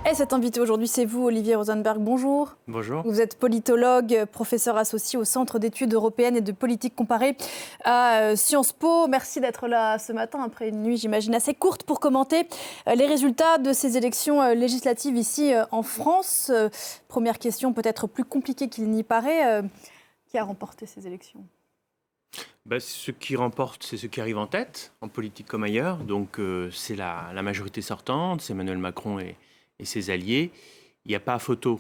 Et cet invité aujourd'hui, c'est vous, Olivier Rosenberg. Bonjour. Bonjour. Vous êtes politologue, professeur associé au Centre d'études européennes et de politique comparée à Sciences Po. Merci d'être là ce matin, après une nuit, j'imagine, assez courte pour commenter les résultats de ces élections législatives ici en France. Première question, peut-être plus compliquée qu'il n'y paraît. Qui a remporté ces élections ? Ce qui remporte, c'est ce qui arrive en tête, en politique comme ailleurs. Donc c'est la majorité sortante, c'est Emmanuel Macron et ses alliés. Il n'y a pas photo.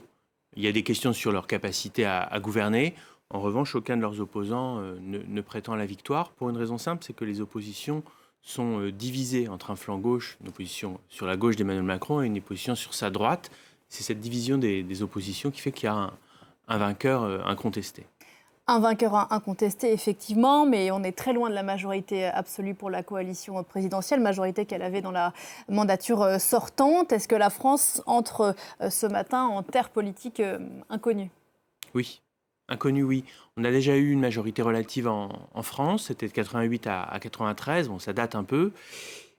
Il y a des questions sur leur capacité à gouverner. En revanche, aucun de leurs opposants ne prétend à la victoire, pour une raison simple, c'est que les oppositions sont divisées entre un flanc gauche, une opposition sur la gauche d'Emmanuel Macron, et une opposition sur sa droite. C'est cette division des oppositions qui fait qu'il y a un vainqueur incontesté. Un vainqueur incontesté, effectivement, mais on est très loin de la majorité absolue pour la coalition présidentielle, majorité qu'elle avait dans la mandature sortante. Est-ce que la France entre ce matin en terre politique inconnue ? Oui, inconnue, oui. On a déjà eu une majorité relative en France, c'était de 88 à 93, bon, ça date un peu,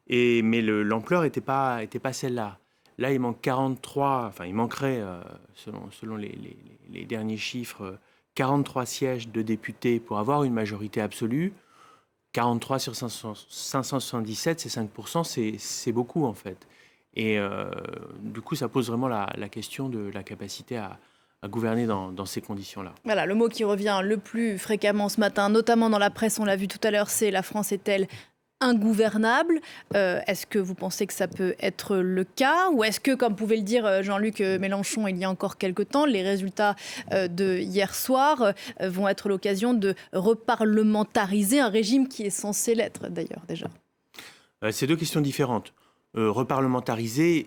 mais l'ampleur n'était pas celle-là. Là, il manque 43, enfin il manquerait, selon les derniers chiffres, 43 sièges de députés pour avoir une majorité absolue. 43 sur 577, c'est 5%, c'est beaucoup en fait. Et du coup, ça pose vraiment la question de la capacité à gouverner dans ces conditions-là. Voilà, le mot qui revient le plus fréquemment ce matin, notamment dans la presse, on l'a vu tout à l'heure, c'est « la France est-elle ingouvernable ». Est-ce que vous pensez que ça peut être le cas, ou est-ce que, comme pouvait le dire Jean-Luc Mélenchon il y a encore quelques temps, les résultats de hier soir vont être l'occasion de reparlementariser un régime qui est censé l'être d'ailleurs déjà ? C'est deux questions différentes. Reparlementariser,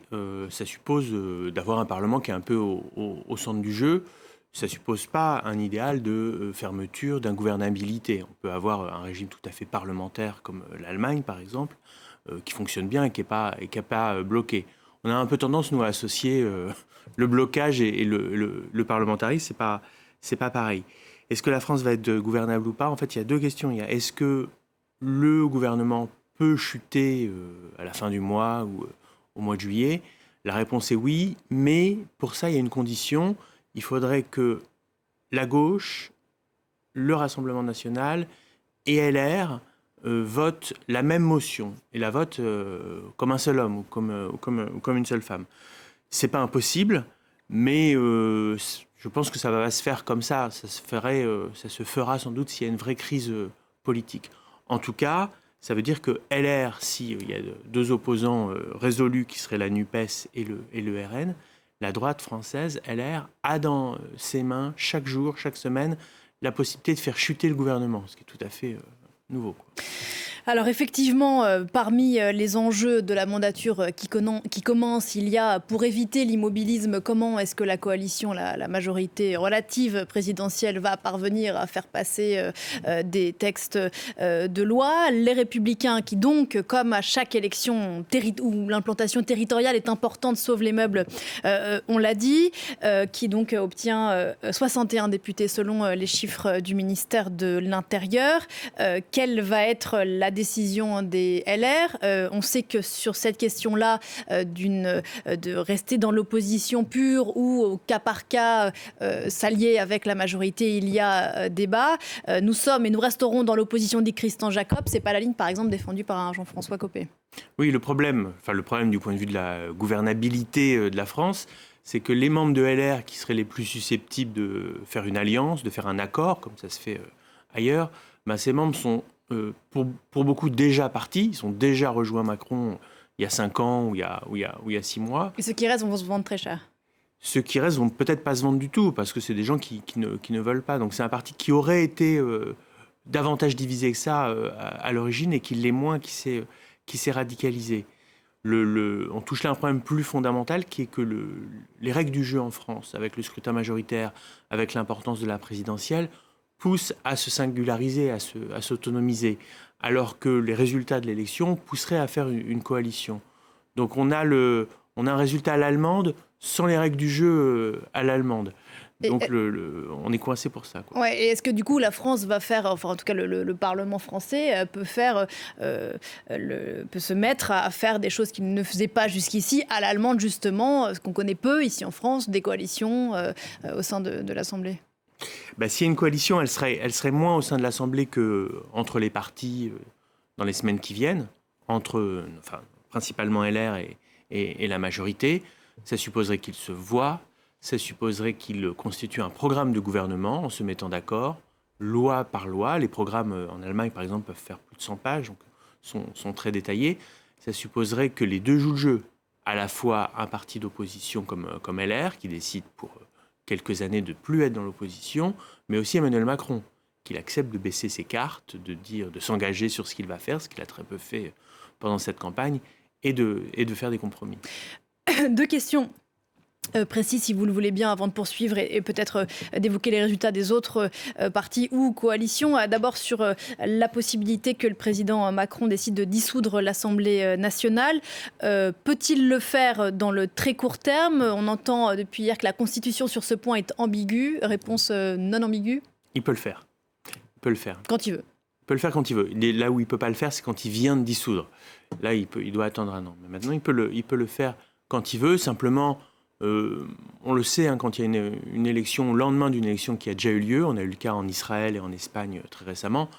ça suppose d'avoir un Parlement qui est un peu au centre du jeu. Ça ne suppose pas un idéal de fermeture, d'ingouvernabilité. On peut avoir un régime tout à fait parlementaire comme l'Allemagne, par exemple, qui fonctionne bien et qui n'est pas bloqué. On a un peu tendance, nous, à associer le blocage et le parlementarisme. C'est pas pareil. Est-ce que la France va être gouvernable ou pas ? En fait, il y a deux questions. Il y a est-ce que le gouvernement peut chuter à la fin du mois ou au mois de juillet ? La réponse est oui, mais pour ça, il y a une condition. Il faudrait que la gauche, le Rassemblement national et LR votent la même motion et la votent comme un seul homme ou comme une seule femme. C'est pas impossible, mais je pense que ça va se faire comme ça. Ça se fera sans doute s'il y a une vraie crise politique. En tout cas, ça veut dire que LR, s'il y a deux opposants résolus qui seraient la NUPES et le RN, la droite française, LR, a dans ses mains, chaque jour, chaque semaine, la possibilité de faire chuter le gouvernement, ce qui est tout à fait nouveau, quoi. Alors effectivement, parmi les enjeux de la mandature qui commence, il y a, pour éviter l'immobilisme, comment est-ce que la coalition, la majorité relative présidentielle va parvenir à faire passer des textes de loi. Les Républicains qui donc, comme à chaque élection où l'implantation territoriale est importante, sauve les meubles, on l'a dit, qui donc obtient 61 députés selon les chiffres du ministère de l'Intérieur. Quelle va être la décision des LR. On sait que sur cette question-là, de rester dans l'opposition pure ou au cas par cas s'allier avec la majorité, il y a débat. Nous sommes et nous resterons dans l'opposition, dit Christian Jacob. C'est pas la ligne, par exemple, défendue par un Jean-François Copé. Oui, le problème du point de vue de la gouvernabilité de la France, c'est que les membres de LR qui seraient les plus susceptibles de faire une alliance, de faire un accord, comme ça se fait ailleurs, ces membres sont pour beaucoup déjà partis, ils ont déjà rejoint Macron il y a 5 ans ou il y a 6 mois. Et ceux qui restent vont se vendre très cher. Ceux qui restent vont peut-être pas se vendre du tout, parce que c'est des gens qui ne veulent pas. Donc c'est un parti qui aurait été davantage divisé que ça à l'origine et qui l'est moins, qui s'est radicalisé. On touche là un problème plus fondamental qui est que les règles du jeu en France, avec le scrutin majoritaire, avec l'importance de la présidentielle, poussent à se singulariser, à s'autonomiser, alors que les résultats de l'élection pousseraient à faire une coalition. Donc on a un résultat à l'allemande sans les règles du jeu à l'allemande. Donc on est coincé pour ça, quoi. Ouais, et est-ce que du coup la France va faire, enfin en tout cas le Parlement français peut se mettre à faire des choses qu'il ne faisait pas jusqu'ici, à l'allemande justement, ce qu'on connaît peu ici en France, des coalitions au sein de l'Assemblée? S'il y a une coalition, elle serait moins au sein de l'Assemblée qu'entre les partis dans les semaines qui viennent, principalement LR et la majorité. Ça supposerait qu'ils se voient. Ça supposerait qu'ils constituent un programme de gouvernement en se mettant d'accord, loi par loi. Les programmes en Allemagne, par exemple, peuvent faire plus de 100 pages, donc sont très détaillés. Ça supposerait que les deux jouent le jeu. À la fois un parti d'opposition comme LR, qui décide pour quelques années de ne plus être dans l'opposition, mais aussi Emmanuel Macron, qu'il accepte de baisser ses cartes, de s'engager sur ce qu'il va faire, ce qu'il a très peu fait pendant cette campagne, et de faire des compromis. Deux questions précis, si vous le voulez bien, avant de poursuivre et peut-être d'évoquer les résultats des autres partis ou coalitions. D'abord sur la possibilité que le président Macron décide de dissoudre l'Assemblée nationale. Peut-il le faire dans le très court terme? On entend depuis hier que la Constitution sur ce point est ambiguë. Réponse non ambiguë? Il peut le faire. Il peut le faire. Quand il veut. Il peut le faire quand il veut. Là où il ne peut pas le faire, c'est quand il vient de dissoudre. Là, il doit attendre un an. Mais maintenant, il peut le faire quand il veut. Simplement, on le sait, quand il y a une élection, au lendemain d'une élection qui a déjà eu lieu, on a eu le cas en Israël et en Espagne très récemment,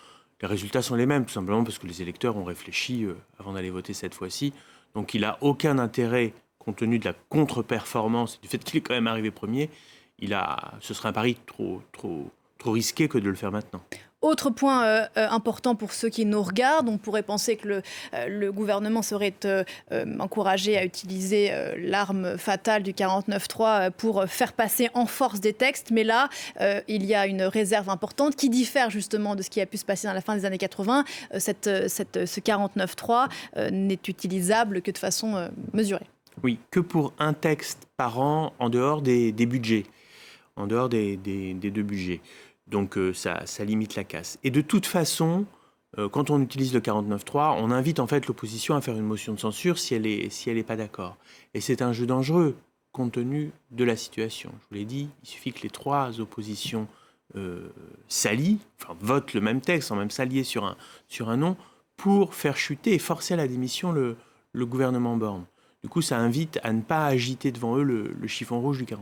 les résultats sont les mêmes, tout simplement parce que les électeurs ont réfléchi avant d'aller voter cette fois-ci. Donc il n'a aucun intérêt, compte tenu de la contre-performance, du fait qu'il est quand même arrivé premier, ce serait un pari trop risqué que de le faire maintenant. Autre point important pour ceux qui nous regardent, on pourrait penser que le gouvernement serait encouragé à utiliser l'arme fatale du 49.3 pour faire passer en force des textes. Mais là, il y a une réserve importante qui diffère justement de ce qui a pu se passer dans la fin des années 80. Ce 49.3 n'est utilisable que de façon mesurée. Oui, que pour un texte par an en dehors des budgets, en dehors des deux budgets. Donc ça limite la casse. Et de toute façon, quand on utilise le 49.3, on invite en fait l'opposition à faire une motion de censure si elle est pas d'accord. Et c'est un jeu dangereux compte tenu de la situation. Je vous l'ai dit, il suffit que les trois oppositions votent le même texte, sans même s'allier sur un nom, pour faire chuter et forcer à la démission le gouvernement Borne. Du coup, ça invite à ne pas agiter devant eux le chiffon rouge du 49.3.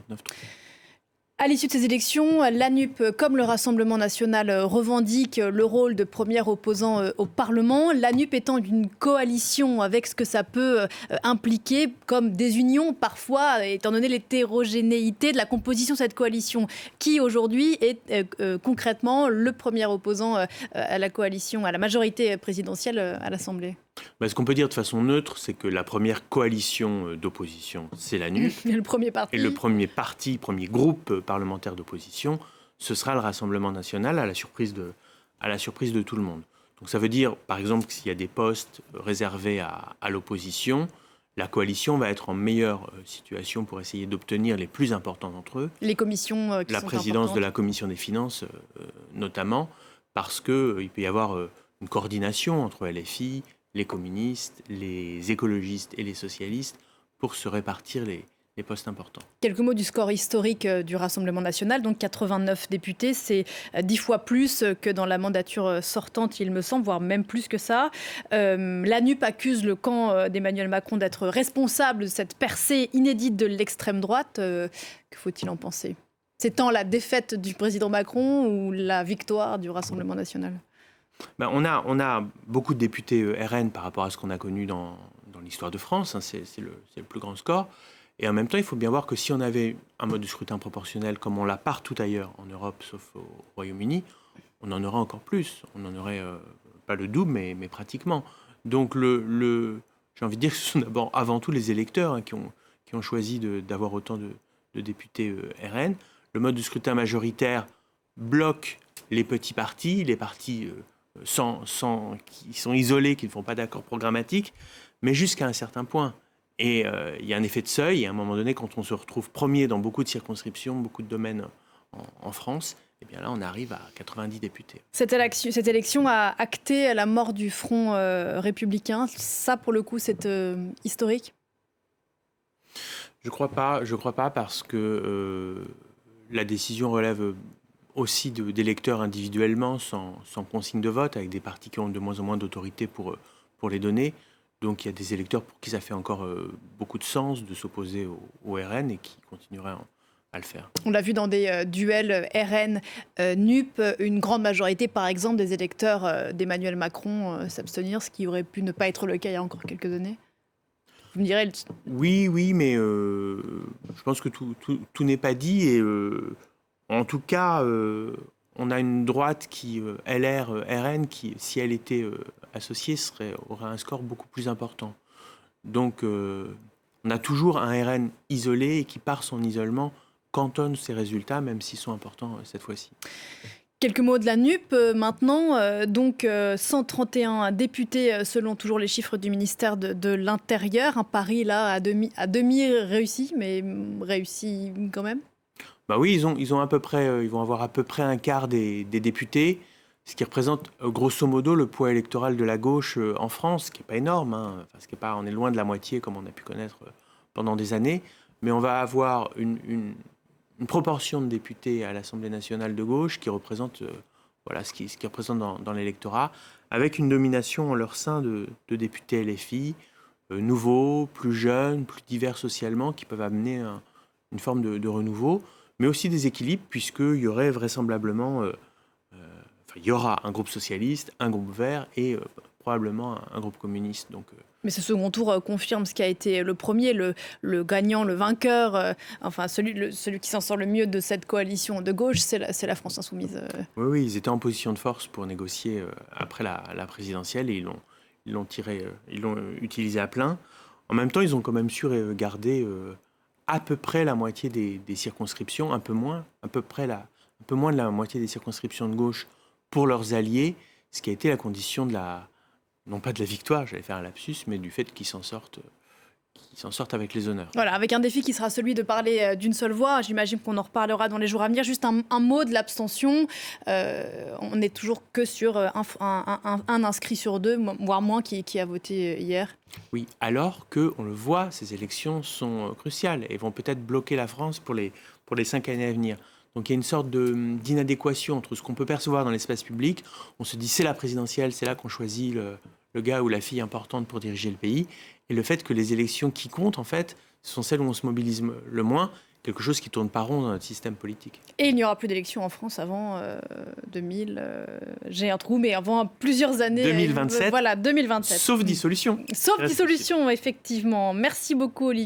À l'issue de ces élections, la NUP, comme le Rassemblement national, revendique le rôle de premier opposant au Parlement. La NUP étant d'une coalition avec ce que ça peut impliquer comme désunion parfois, étant donné l'hétérogénéité de la composition de cette coalition, qui aujourd'hui est concrètement le premier opposant à la coalition, à la majorité présidentielle à l'Assemblée. Ce qu'on peut dire de façon neutre, c'est que la première coalition d'opposition, c'est la NUP. Le premier parti. Et le premier groupe parlementaire d'opposition, ce sera le Rassemblement national à la surprise de tout le monde. Donc ça veut dire, par exemple, que s'il y a des postes réservés à l'opposition, la coalition va être en meilleure situation pour essayer d'obtenir les plus importants d'entre eux. Les commissions qui la sont présidence importantes. de la commission des finances, notamment, parce qu'il peut y avoir une coordination entre LFI, les communistes, les écologistes et les socialistes pour se répartir les postes importants. Quelques mots du score historique du Rassemblement national, donc 89 députés, c'est 10 fois plus que dans la mandature sortante, il me semble, voire même plus que ça. La NUP accuse le camp d'Emmanuel Macron d'être responsable de cette percée inédite de l'extrême droite. Que faut-il en penser? C'est tant la défaite du président Macron ou la victoire du Rassemblement national? On a beaucoup de députés RN par rapport à ce qu'on a connu dans l'histoire de France. C'est le plus grand score. Et en même temps, il faut bien voir que si on avait un mode de scrutin proportionnel comme on l'a partout ailleurs en Europe, sauf au Royaume-Uni, on en aurait encore plus. On en aurait pas le double, mais pratiquement. Donc, j'ai envie de dire que ce sont d'abord, avant tout, les électeurs qui ont choisi d'avoir autant de députés RN. Le mode de scrutin majoritaire bloque les petits partis, les partis qui sont isolés, qui ne font pas d'accord programmatique, mais jusqu'à un certain point. Et il y a un effet de seuil, et à un moment donné, quand on se retrouve premier dans beaucoup de circonscriptions, beaucoup de domaines en France, et bien là, on arrive à 90 députés. Cette élection a acté la mort du Front républicain. Ça, pour le coup, c'est historique? Je crois pas parce que la décision relève aussi d'électeurs individuellement, sans consigne de vote, avec des partis qui ont de moins en moins d'autorité pour les donner. Donc il y a des électeurs pour qui ça fait encore beaucoup de sens de s'opposer au RN et qui continueraient à le faire. On l'a vu dans des duels RN-NUP, une grande majorité, par exemple, des électeurs d'Emmanuel Macron s'abstenir, ce qui aurait pu ne pas être le cas il y a encore quelques années. Vous me direz... Oui, mais je pense que tout n'est pas dit. Et en tout cas, on a une droite qui, LR, RN, qui, si elle était associée, aurait un score beaucoup plus important. Donc, on a toujours un RN isolé et qui, par son isolement, cantonne ses résultats, même s'ils sont importants cette fois-ci. Quelques mots de la NUP maintenant. Donc 131 députés selon toujours les chiffres du ministère de l'Intérieur. Un pari là à demi réussi, mais réussi quand même. Bah oui, ils ont à peu près, ils vont avoir à peu près un quart des députés, ce qui représente grosso modo le poids électoral de la gauche en France, ce qui n'est pas énorme. Enfin, on est loin de la moitié comme on a pu connaître pendant des années, mais on va avoir une proportion de députés à l'Assemblée nationale de gauche qui représente ce qui représente dans l'électorat, avec une domination en leur sein de députés LFI, nouveaux, plus jeunes, plus divers socialement, qui peuvent amener une forme de renouveau, mais aussi des équilibres, puisqu'il y aurait vraisemblablement, il y aura un groupe socialiste, un groupe vert et probablement un groupe communiste. Donc, mais ce second tour confirme ce qui a été le premier, le gagnant, le vainqueur, celui qui s'en sort le mieux de cette coalition de gauche, c'est la France Insoumise. Oui, ils étaient en position de force pour négocier après la présidentielle et ils l'ont utilisé à plein. En même temps, ils ont quand même su garder à peu près la moitié des circonscriptions, un peu moins de la moitié des circonscriptions de gauche pour leurs alliés, ce qui a été la condition non pas de la victoire, j'allais faire un lapsus, mais du fait qu'ils s'en sortent avec les honneurs. Voilà, avec un défi qui sera celui de parler d'une seule voix. J'imagine qu'on en reparlera dans les jours à venir. Juste un mot de l'abstention. On n'est toujours que sur un inscrit sur deux, voire moins, qui a voté hier. Oui, alors qu'on le voit, ces élections sont cruciales et vont peut-être bloquer la France pour les 5 années à venir. Donc il y a une sorte d'inadéquation entre ce qu'on peut percevoir dans l'espace public. On se dit c'est la présidentielle, c'est là qu'on choisit le gars ou la fille importante pour diriger le pays. Et le fait que les élections qui comptent, en fait, sont celles où on se mobilise le moins, quelque chose qui ne tourne pas rond dans notre système politique. Et il n'y aura plus d'élections en France avant 2000. J'ai un trou, mais avant plusieurs années. 2027. Voilà, 2027. Sauf dissolution. Sauf dissolution, effectivement. Merci beaucoup, Olivier.